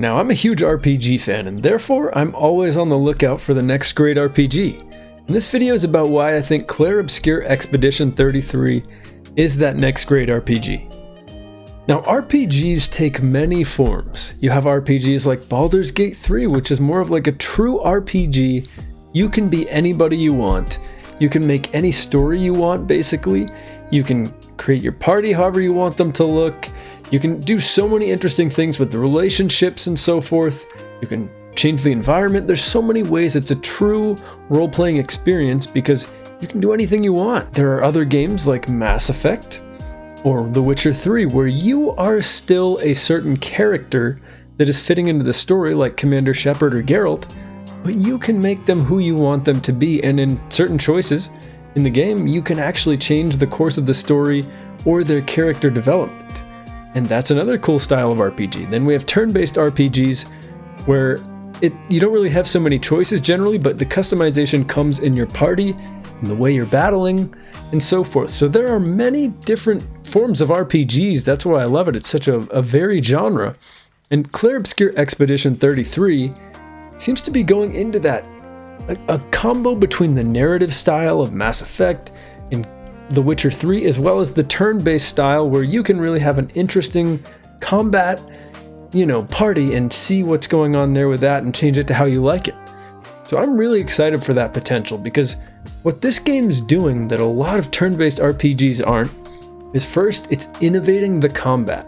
Now, I'm a huge RPG fan, and therefore I'm always on the lookout for the next great RPG. And this video is about why I think Clair Obscur Expedition 33 is that next great RPG. Now, RPGs take many forms. You have RPGs like Baldur's Gate 3, which is more of like a true RPG. You can be anybody you want. You can make any story you want, basically. You can create your party however you want them to look. You can do so many interesting things with the relationships and so forth. You can change the environment. There's so many ways it's a true role-playing experience because you can do anything you want. There are other games like Mass Effect or The Witcher 3 where you are still a certain character that is fitting into the story like Commander Shepard or Geralt, but you can make them who you want them to be, and in certain choices in the game, you can actually change the course of the story or their character development. And that's another cool style of RPG. Then we have turn-based RPGs where you don't really have so many choices generally, but the customization comes in your party, in the way you're battling, and so forth. So there are many different forms of RPGs. That's why I love it. It's such a varied genre. And Clair Obscur Expedition 33 seems to be going into that. A combo between the narrative style of Mass Effect and The Witcher 3, as well as the turn-based style where you can really have an interesting combat, party and see what's going on there with that and change it to how you like it. So I'm really excited for that potential because what this game's doing that a lot of turn-based RPGs aren't is first, it's innovating the combat.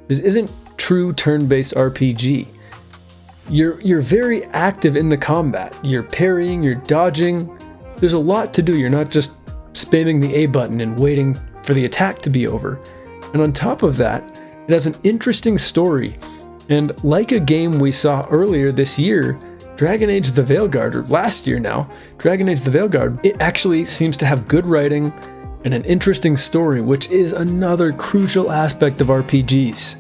This isn't true turn-based RPG. You're very active in the combat. You're parrying, you're dodging. There's a lot to do. You're not just spamming the A button and waiting for the attack to be over. And on top of that, it has an interesting story. And like a game we saw earlier this year, Dragon Age the Veilguard, or last year now, Dragon Age the Veilguard, it actually seems to have good writing and an interesting story, which is another crucial aspect of RPGs.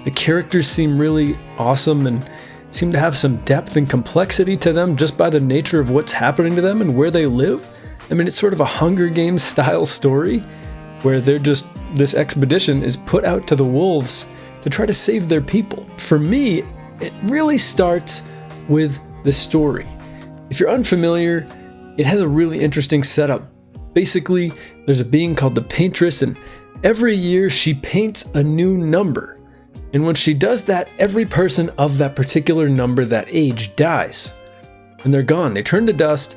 The characters seem really awesome and seem to have some depth and complexity to them just by the nature of what's happening to them and where they live. I mean, it's sort of a Hunger Games style story where this expedition is put out to the wolves to try to save their people. For me, it really starts with the story. If you're unfamiliar, it has a really interesting setup. Basically, there's a being called the Paintress, and every year she paints a new number. And when she does that, every person of that particular number, that age, dies. And they're gone. They turn to dust,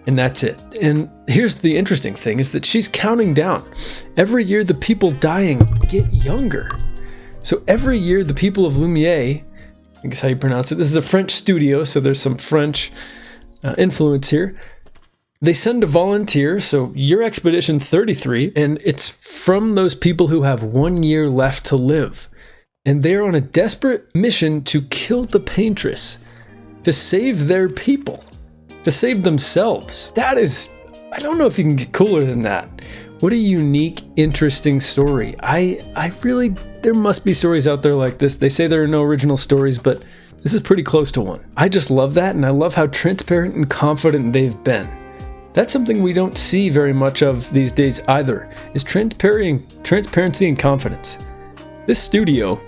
and that's it. And here's the interesting thing, is that she's counting down. Every year, the people dying get younger. So every year, the people of Lumiere, I guess how you pronounce it, this is a French studio, so there's some French influence here. They send a volunteer, so your Expedition 33, and it's from those people who have 1 year left to live. And they're on a desperate mission to kill the Paintress, to save their people, to save themselves. That is, I don't know if you can get cooler than that. What a unique, interesting story. There must be stories out there like this. They say there are no original stories, but this is pretty close to one. I just love that, and I love how transparent and confident they've been. That's something we don't see very much of these days either, is transparency and confidence. This studio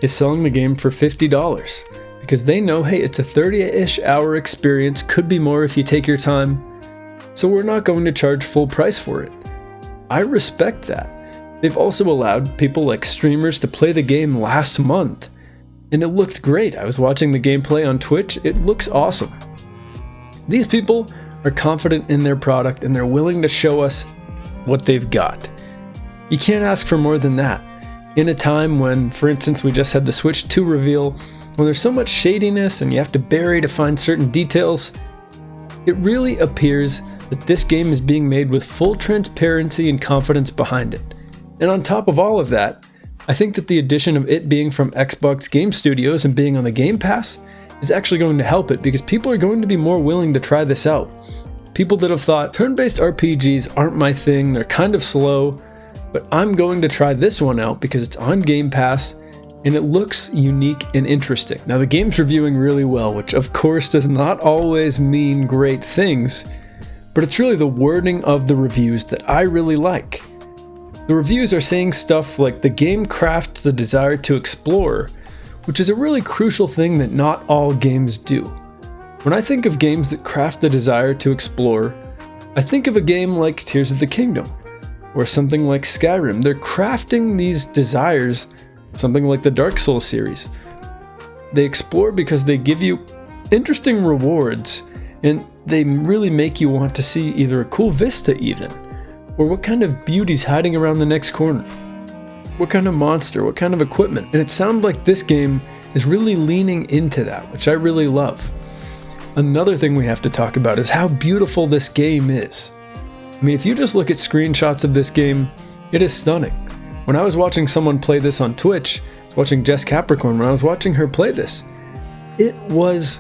is selling the game for $50 because they know, hey, it's a 30-ish hour experience, could be more if you take your time, so we're not going to charge full price for it. I respect that. They've also allowed people like streamers to play the game last month, and it looked great. I was watching the gameplay on Twitch. It looks awesome. These people are confident in their product, and they're willing to show us what they've got. You can't ask for more than that. In a time when, for instance, we just had the Switch 2 reveal, when there's so much shadiness and you have to bury to find certain details, it really appears that this game is being made with full transparency and confidence behind it. And on top of all of that, I think that the addition of it being from Xbox Game Studios and being on the Game Pass is actually going to help it because people are going to be more willing to try this out. People that have thought, turn-based RPGs aren't my thing, they're kind of slow, but I'm going to try this one out because it's on Game Pass and it looks unique and interesting. Now the game's reviewing really well, which of course does not always mean great things, but it's really the wording of the reviews that I really like. The reviews are saying stuff like the game crafts the desire to explore which is a really crucial thing that not all games do. When I think of games that craft the desire to explore, I think of a game like Tears of the Kingdom, or something like Skyrim. They're crafting these desires, something like the Dark Souls series. They explore because they give you interesting rewards, and they really make you want to see either a cool vista even, or what kind of beauty's hiding around the next corner, what kind of monster, what kind of equipment. And it sounds like this game is really leaning into that, which I really love. Another thing we have to talk about is how beautiful this game is. I mean, if you just look at screenshots of this game, it is stunning. When I was watching someone play this on Twitch, I was watching Jess Capricorn, when I was watching her play this, it was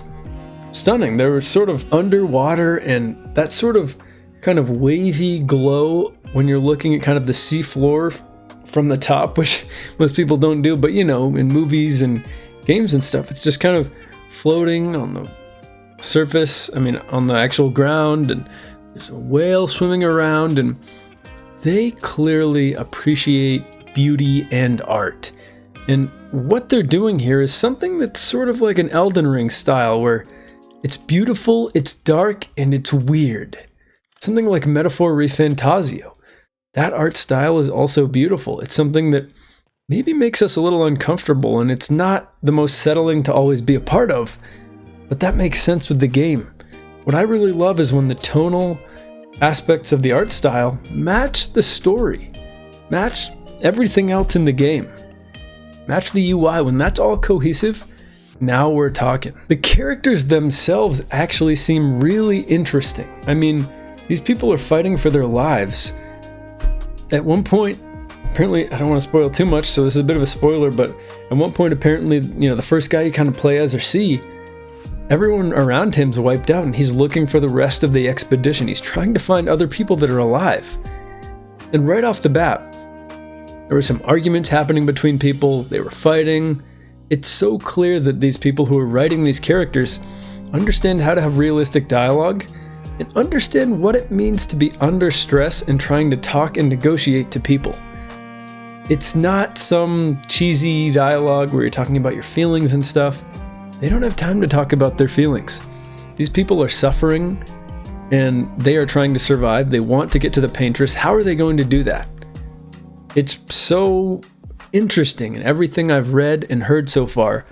stunning. There was sort of underwater and that sort of kind of wavy glow when you're looking at kind of the sea floor from the top, which most people don't do, but you know, in movies and games and stuff, it's just kind of floating on the surface, I mean, on the actual ground, and there's a whale swimming around, and they clearly appreciate beauty and art. And what they're doing here is something that's sort of like an Elden Ring style, where it's beautiful, it's dark, and it's weird. Something like Metaphor ReFantasio. That art style is also beautiful. It's something that maybe makes us a little uncomfortable, and it's not the most settling to always be a part of, but that makes sense with the game. What I really love is when the tonal aspects of the art style match the story, match everything else in the game, match the UI. When that's all cohesive, now we're talking. The characters themselves actually seem really interesting. I mean, these people are fighting for their lives. At one point, apparently, I don't want to spoil too much, so this is a bit of a spoiler, but at one point, apparently, you know, the first guy you kind of play as or see, everyone around him's wiped out, and he's looking for the rest of the expedition. He's trying to find other people that are alive. And right off the bat, there were some arguments happening between people. They were fighting. It's so clear that these people who are writing these characters understand how to have realistic dialogue and understand what it means to be under stress and trying to talk and negotiate to people. It's not some cheesy dialogue where you're talking about your feelings and stuff. They don't have time to talk about their feelings. These people are suffering and they are trying to survive. They want to get to the paintress. How are they going to do that? It's so interesting, and everything I've read and heard so far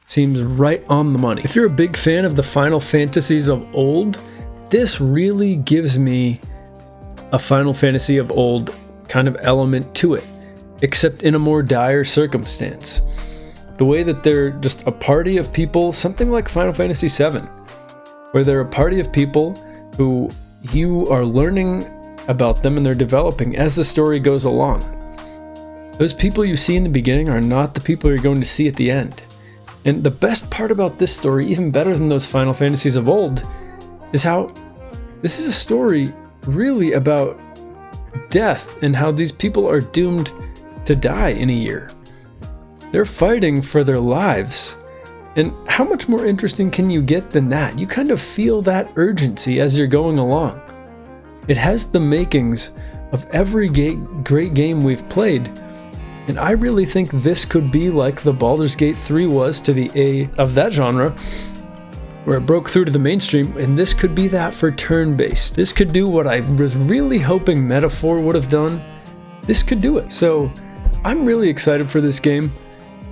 seems right on the money. If you're a big fan of the Final Fantasies of old, this really gives me a Final Fantasy of old kind of element to it, except in a more dire circumstance. The way that they're just a party of people, something like Final Fantasy VII, where they're a party of people who you are learning about them and they're developing as the story goes along. Those people you see in the beginning are not the people you're going to see at the end. And the best part about this story, even better than those Final Fantasies of old, is how this is a story really about death and how these people are doomed to die in a year. They're fighting for their lives. And how much more interesting can you get than that? You kind of feel that urgency as you're going along. It has the makings of every great game we've played. And I really think this could be like the Baldur's Gate 3 was to the A of that genre, where it broke through to the mainstream, and this could be that for turn-based. This could do what I was really hoping Metaphor would have done. This could do it. So I'm really excited for this game.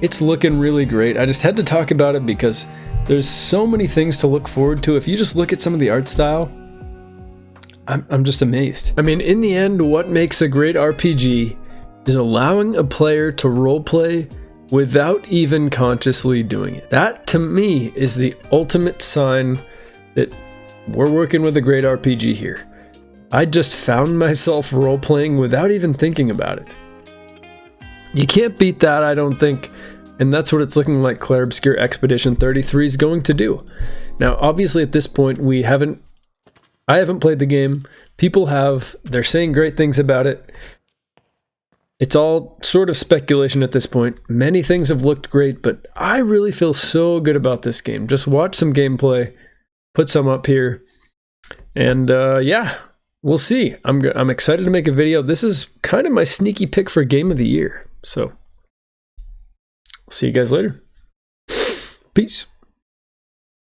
It's looking really great. I just had to talk about it because there's so many things to look forward to. If you just look at some of the art style, I'm just amazed. I mean, in the end, what makes a great RPG is allowing a player to roleplay without even consciously doing it. That, to me, is the ultimate sign that we're working with a great RPG here. I just found myself role-playing without even thinking about it. You can't beat that, I don't think, and that's what it's looking like Clair Obscur Expedition 33 is going to do. Now, obviously at this point, I haven't played the game. People have. They're saying great things about it. It's all sort of speculation at this point. Many things have looked great, but I really feel so good about this game. Just watch some gameplay, put some up here, and yeah, we'll see. I'm excited to make a video. This is kind of my sneaky pick for Game of the Year. So, see you guys later. Peace.